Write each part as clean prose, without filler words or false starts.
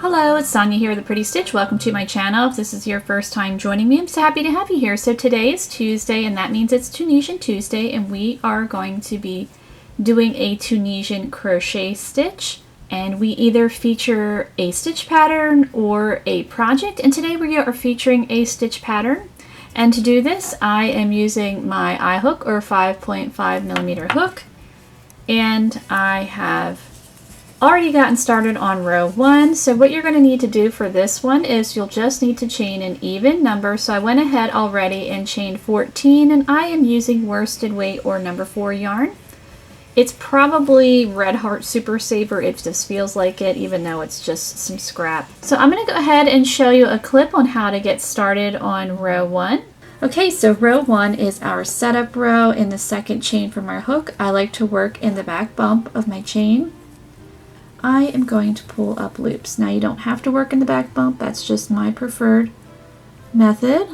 Hello, it's Sonia here with The Pretty Stitch. Welcome to my channel. If this is your first time joining me, I'm so happy to have you here. So today is Tuesday, and that means it's Tunisian Tuesday, and we are going to be doing a Tunisian crochet stitch. And we either feature a stitch pattern or a project, and today we are featuring a stitch pattern. And to do this, I am using my eye hook, or 5.5mm hook, and I have already gotten started on row 1. So what you're going to need to do for this one is you'll just need to chain an even number. So I went ahead already and chained 14, and I am using worsted weight or number 4 yarn. It's probably Red Heart Super Saver if this feels like it, even though it's just some scrap. So I'm going to go ahead and show you a clip on how to get started on row 1. Okay, so row 1 is our setup row in the second chain from our hook. I like to work in the back bump of my chain. I am going to pull up loops. Now you don't have to work in the back bump, that's just my preferred method.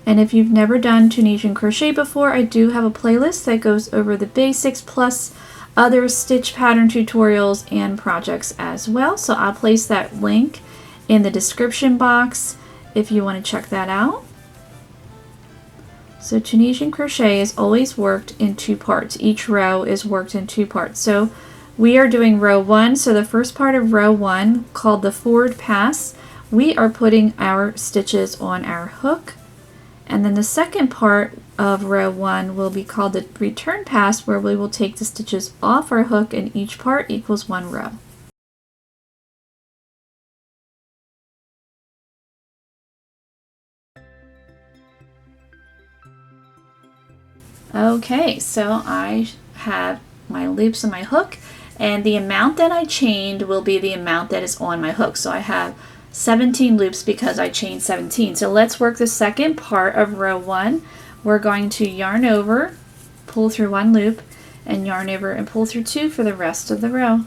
And if you've never done Tunisian crochet before, I do have a playlist that goes over the basics plus other stitch pattern tutorials and projects as well. So I'll place that link in the description box if you want to check that out. So Tunisian crochet is always worked in 2 parts. Each row is worked in 2 parts. So we are doing row 1, so the first part of row 1, called the forward pass, we are putting our stitches on our hook. And then the second part of row 1 will be called the return pass, where we will take the stitches off our hook and each part equals 1 row. Okay, so I have my loops on my hook, and the amount that I chained will be the amount that is on my hook. So I have 17 loops because I chained 17. So let's work the second part of row 1. We're going to yarn over, pull through 1 loop, and yarn over and pull through 2 for the rest of the row.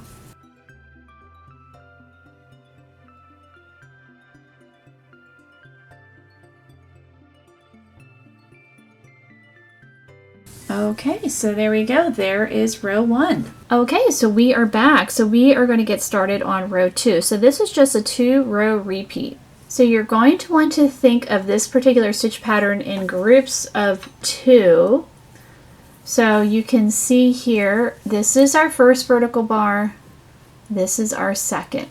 Okay, so there we go. There is row 1. Okay, so we are back. So we are going to get started on row 2. So this is just a 2-row repeat. So you're going to want to think of this particular stitch pattern in groups of 2. So you can see here, this is our first vertical bar. This is our second.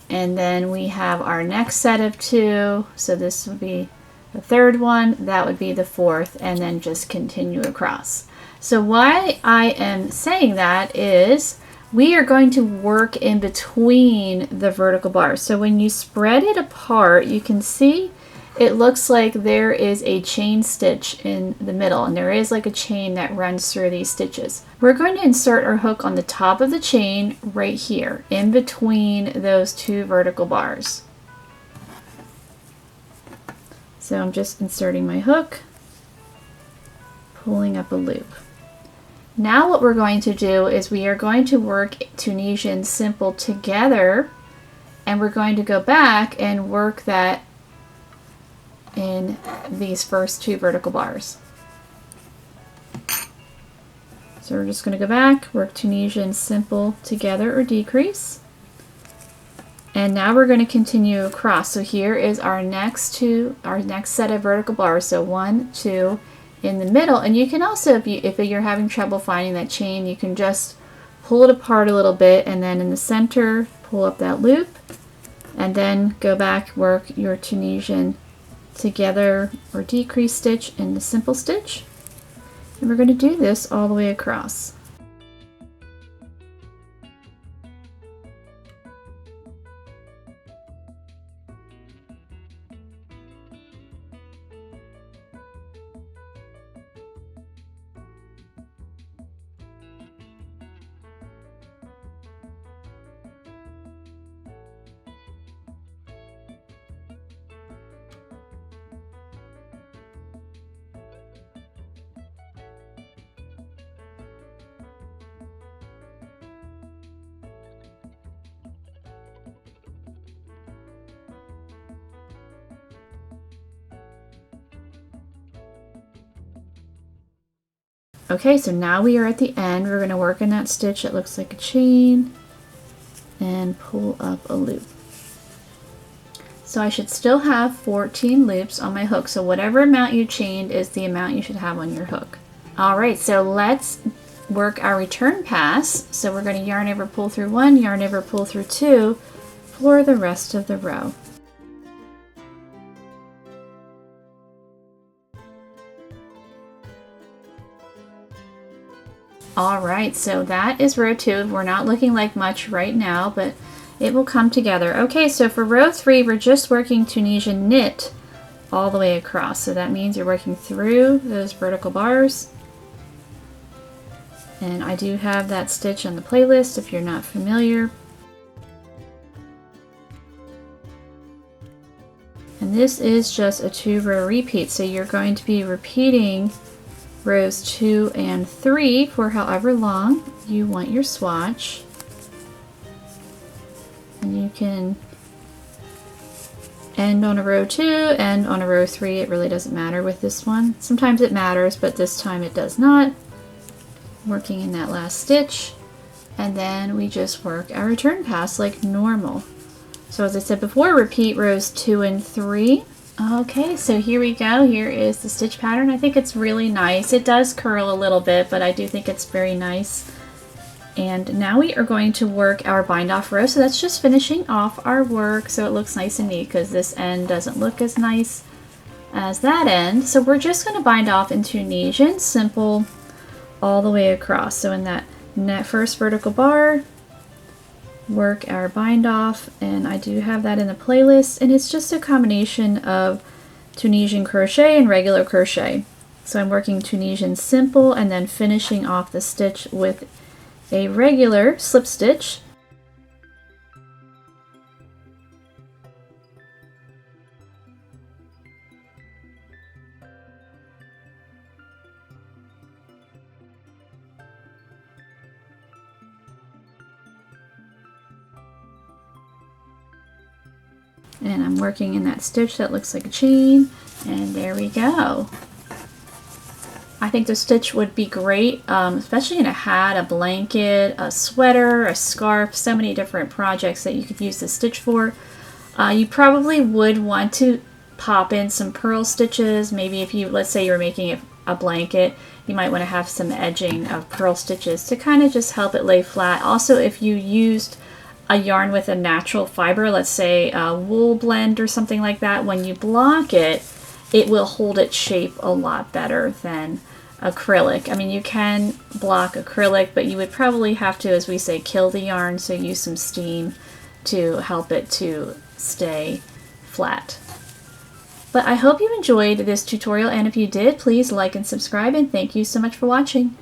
And then we have our next set of 2. So this would be the third one, that would be the fourth, and then just continue across. So why I am saying that is we are going to work in between the vertical bars. So when you spread it apart, you can see it looks like there is a chain stitch in the middle, and there is like a chain that runs through these stitches. We're going to insert our hook on the top of the chain right here, in between those 2 vertical bars. So I'm just inserting my hook, pulling up a loop. Now what we're going to do is we are going to work Tunisian simple together, and we're going to go back and work that in these first 2 vertical bars. So we're just going to go back, work Tunisian simple together or decrease. And now we're going to continue across. So here is our next set of vertical bars. So 1, 2 in the middle. And you can also, if you're having trouble finding that chain, you can just pull it apart a little bit, and then in the center, pull up that loop, and then go back, work your Tunisian together or decrease stitch in the simple stitch. And we're going to do this all the way across. Okay, so now we are at the end. We're going to work in that stitch that looks like a chain, and pull up a loop. So I should still have 14 loops on my hook. So whatever amount you chained is the amount you should have on your hook. All right, so let's work our return pass. So we're going to yarn over, pull through 1, yarn over, pull through 2 for the rest of the row. All right, so that is row 2. We're not looking like much right now, but it will come together. Okay, so for row 3, we're just working Tunisian knit all the way across. So that means you're working through those vertical bars. And I do have that stitch on the playlist if you're not familiar. And this is just a 2-row repeat, so you're going to be repeating rows 2 and 3 for however long you want your swatch. And you can end on a row 2, end on a row 3. It really doesn't matter with this one. Sometimes it matters, but this time it does not. Working in that last stitch, and then we just work our return pass like normal. So as I said before, repeat rows 2 and 3. Okay, so here we go. Here is the stitch pattern. I think it's really nice. It does curl a little bit, but I do think it's very nice. And now we are going to work our bind off row. So that's just finishing off our work so it looks nice and neat, because this end doesn't look as nice as that end. So we're just going to bind off in Tunisian simple all the way across. So in that first vertical bar, work our bind off, and I do have that in the playlist, and it's just a combination of Tunisian crochet and regular crochet. So I'm working Tunisian simple and then finishing off the stitch with a regular slip stitch. And I'm working in that stitch that looks like a chain, and there we go. I think the stitch would be great, especially in a hat, a blanket, a sweater, a scarf, so many different projects that you could use this stitch for. You probably would want to pop in some purl stitches. Maybe if you, let's say you're making it a blanket, you might want to have some edging of purl stitches to kind of just help it lay flat. Also, if you used a yarn with a natural fiber, let's say a wool blend or something like that, when you block it, it will hold its shape a lot better than acrylic. I mean, you can block acrylic, but you would probably have to, as we say, kill the yarn, so use some steam to help it to stay flat. But I hope you enjoyed this tutorial, and if you did, please like and subscribe, and thank you so much for watching.